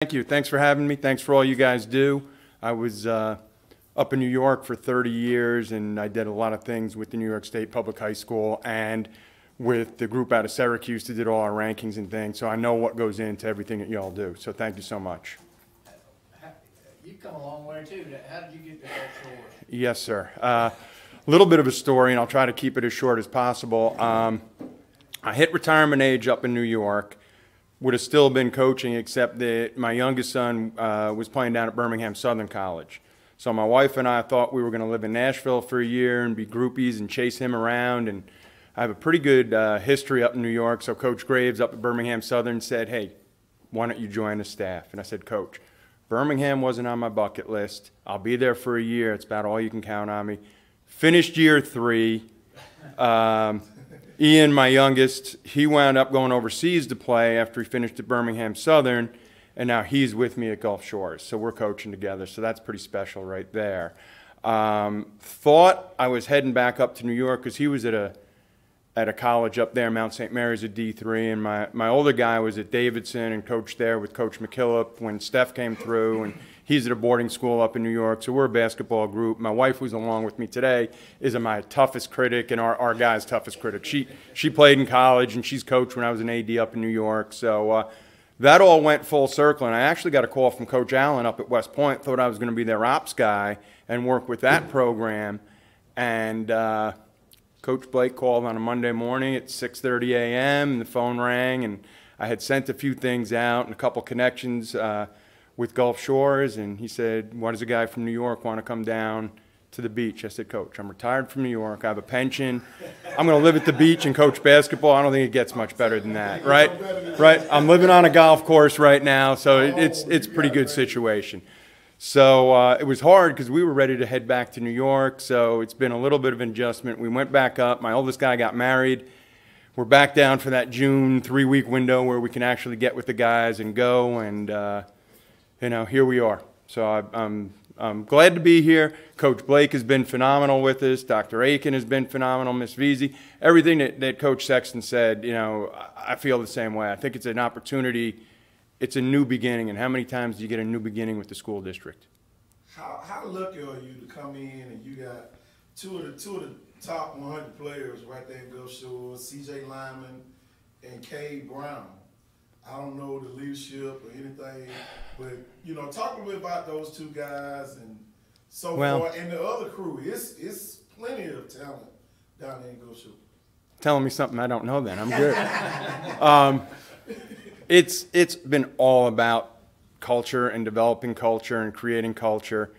Thank you. Thanks for having me. Thanks for all you guys do. I was up in New York for 30 years, and I did a lot of things with the New York State Public High School and with the group out of Syracuse that did all our rankings and things. So I know what goes into everything that you all do. So thank you so much. You've come a long way, too. How did you get to Gulf Shores? Yes, sir. A little bit of a story, and I'll try to keep it as short as possible. I hit retirement age up in New York. Would have still been coaching, except that my youngest son was playing down at Birmingham Southern College. So my wife and I thought we were going to live in Nashville for a year and be groupies and chase him around. And I have a pretty good history up in New York. So Coach Graves up at Birmingham Southern said, "Hey, why don't you join the staff?" And I said, "Coach, Birmingham wasn't on my bucket list. I'll be there for a year. It's about all you can count on me." Finished year 3. Ian, my youngest, he wound up going overseas to play after he finished at Birmingham Southern, and now he's with me at Gulf Shores. So we're coaching together, so that's pretty special right there. Thought I was heading back up to New York because he was at a college up there, Mount St. Mary's at D3, and my older guy was at Davidson and coached there with Coach McKillop when Steph came through, and he's at a boarding school up in New York, so we're a basketball group. My wife, who's along with me today, is my toughest critic and our guy's toughest critic. She played in college, and she's coached when I was an AD up in New York. So that all went full circle, and I actually got a call from Coach Allen up at West Point. Thought I was going to be their ops guy and work with that program. And Coach Blake called on a Monday morning at 6:30 a.m., and the phone rang, and I had sent a few things out and a couple connections with Gulf Shores, and he said, "Why does a guy from New York want to come down to the beach?" I said, "Coach, I'm retired from New York. I have a pension. I'm going to live at the beach and coach basketball. I don't think it gets much better than that, right? Right? I'm living on a golf course right now, so it's a pretty good situation." So it was hard because we were ready to head back to New York, so it's been a little bit of an adjustment. We went back up. My oldest guy got married. We're back down for that June 3-week window where we can actually get with the guys and go, and here we are. So I'm glad to be here. Coach Blake has been phenomenal with us. Dr. Aiken has been phenomenal. Miss Veazey. Everything that Coach Sexton said, I feel the same way. I think it's an opportunity. It's a new beginning. And how many times do you get a new beginning with the school district? How lucky are you to come in and you got two of the top 100 players right there in Gulf Shores, C.J. Lyman and Cade Brown? I don't know the leadership or anything, but talk a little bit about those two guys and so forth, and the other crew. It's plenty of talent down there in Gulf Shores. Telling me something I don't know, then I'm good. It's been all about culture and developing culture and creating culture.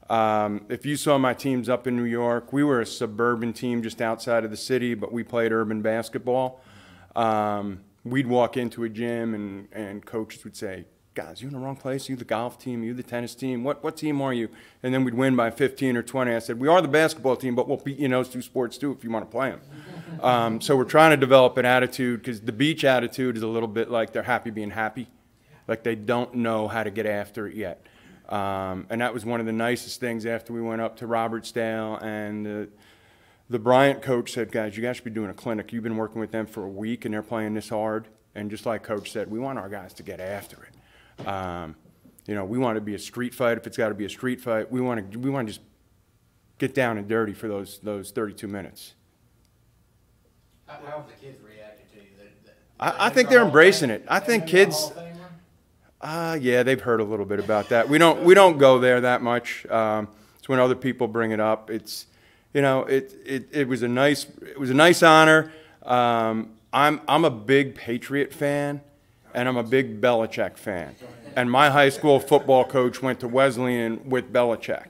If you saw my teams up in New York, we were a suburban team just outside of the city, but we played urban basketball. We'd walk into a gym and coaches would say, "Guys, you're in the wrong place. You the golf team, you the tennis team. What team are you?" And then we'd win by 15 or 20. I said, "We are the basketball team, but we'll beat you in those two sports too if you want to play them." So we're trying to develop an attitude, because the beach attitude is a little bit like they're happy being happy. Like they don't know how to get after it yet. And that was one of the nicest things after we went up to Robertsdale, and the Bryant coach said, "Guys, you guys should be doing a clinic. You've been working with them for a week, and they're playing this hard." And just like Coach said, we want our guys to get after it. We want it to be a street fight if it's got to be a street fight. We want to just get down and dirty for those 32 minutes. How have the kids reacted to you? I think they're embracing it. I think kids. Yeah, they've heard a little bit about that. We don't go there that much. It's when other people bring it up. It's. It was a nice honor. I'm a big Patriot fan, and I'm a big Belichick fan. And my high school football coach went to Wesleyan with Belichick.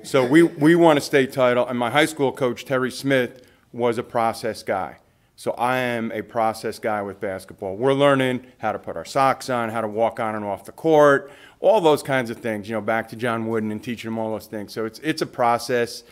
So we won a state title, and my high school coach, Terry Smith, was a process guy. So I am a process guy with basketball. We're learning how to put our socks on, how to walk on and off the court, all those kinds of things, back to John Wooden and teaching them all those things. So it's a process.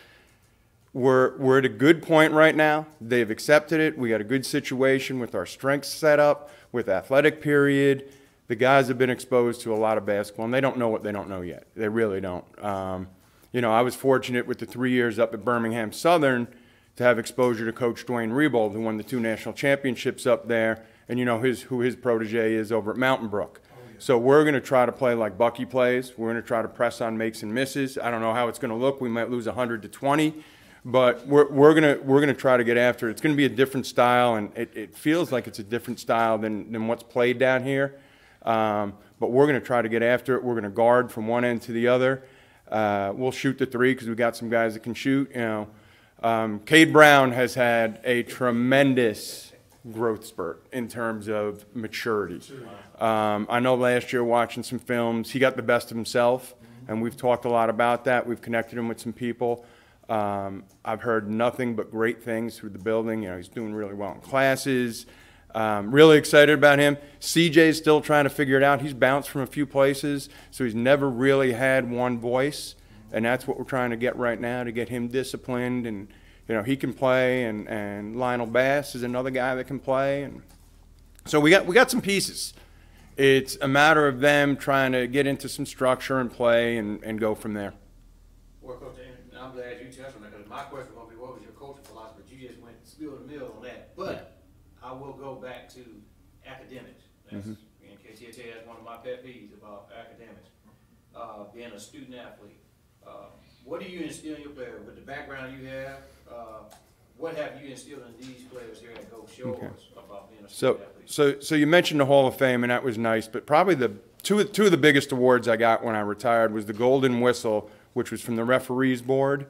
We're at a good point right now. They've accepted it. We got a good situation with our strength set up, with athletic period. The guys have been exposed to a lot of basketball, and they don't know what they don't know yet. They really don't. I was fortunate with the 3 years up at Birmingham Southern to have exposure to Coach Dwayne Rebold, who won the 2 national championships up there, and who his protege is over at Mountain Brook. So we're going to try to play like Bucky plays. We're going to try to press on makes and misses. I don't know how it's going to look. We might lose 100-20, but we're gonna try to get after it. It's going to be a different style, and it feels like it's a different style than what's played down here. But we're going to try to get after it. We're going to guard from one end to the other. We'll shoot the three because we got some guys that can shoot. Cade Brown has had a tremendous growth spurt in terms of maturity. I know last year watching some films, he got the best of himself, and we've talked a lot about that. We've connected him with some people. I've heard nothing but great things through the building. He's doing really well in classes. Really excited about him. CJ's still trying to figure it out. He's bounced from a few places, so he's never really had one voice, and that's what we're trying to get right now, to get him disciplined. And he can play, and Lionel Bass is another guy that can play, and so we got some pieces. It's a matter of them trying to get into some structure and play and go from there. Well, Coach, and I'm glad you touched on that, because my question was, what was your coaching philosophy? But you just went spilled the mill on that. But I will go back to academics. That's, and KTT, that's one of my pet peeves about academics. Being a student athlete. What do you instill in your player with the background you have? What have you instilled in these players here at Gulf Shores about being a student athlete? So you mentioned the Hall of Fame, and that was nice, but probably the two of the biggest awards I got when I retired was the Golden Whistle, which was from the referees board,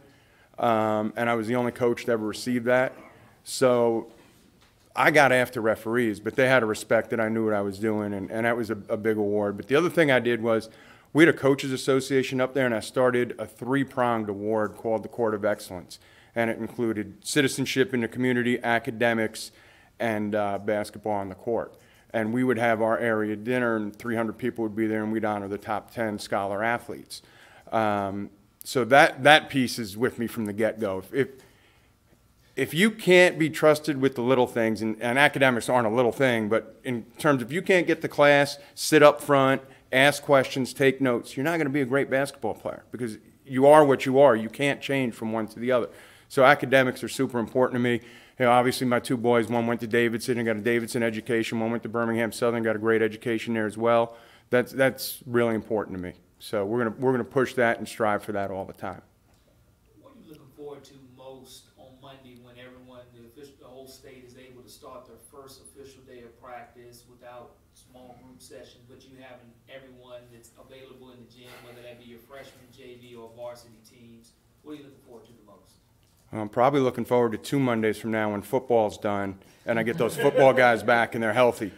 and I was the only coach to ever receive that. So I got after referees, but they had to respect that I knew what I was doing, and that was a big award. But the other thing I did was, we had a coaches association up there, and I started a 3-pronged award called the Court of Excellence, and it included citizenship in the community, academics, and basketball on the court. And we would have our area dinner, and 300 people would be there, and we'd honor the top 10 scholar athletes. So that piece is with me from the get-go. If you can't be trusted with the little things, and academics aren't a little thing, but in terms of, if you can't get to class, sit up front, ask questions, take notes, you're not going to be a great basketball player, because you are what you are. You can't change from one to the other. So academics are super important to me. Obviously my 2 boys, one went to Davidson and got a Davidson education, one went to Birmingham Southern, got a great education there as well. That's really important to me. So we're gonna push that and strive for that all the time. What are you looking forward to most on Monday, when everyone, the whole state is able to start their first official day of practice without small group sessions, but you having everyone that's available in the gym, whether that be your freshman, JV, or varsity teams? What are you looking forward to the most? I'm probably looking forward to 2 Mondays from now when football's done and I get those football guys back and they're healthy.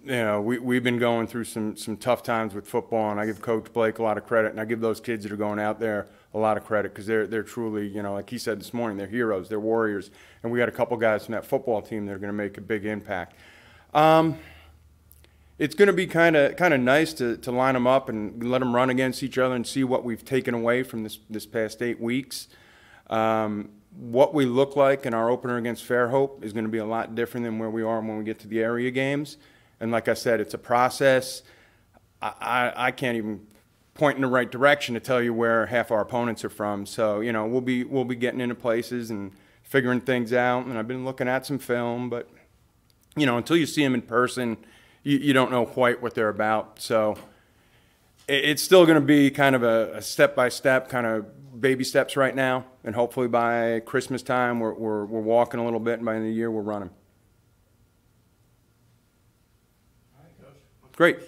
We've been going through some tough times with football, and I give Coach Blake a lot of credit, and I give those kids that are going out there a lot of credit, because they're truly, like he said this morning, they're heroes, they're warriors, and we got a couple guys from that football team that are going to make a big impact. It's going to be kind of nice to line them up and let them run against each other and see what we've taken away from this past 8 weeks. What we look like in our opener against Fairhope is going to be a lot different than where we are when we get to the area games. And like I said, it's a process. I can't even point in the right direction to tell you where half our opponents are from. So, we'll be getting into places and figuring things out. And I've been looking at some film, but, until you see them in person, you don't know quite what they're about. So it's still going to be kind of a step-by-step, kind of baby steps right now. And hopefully by Christmas time, we're walking a little bit, and by the end of the year, we're running. All right, Coach. Great.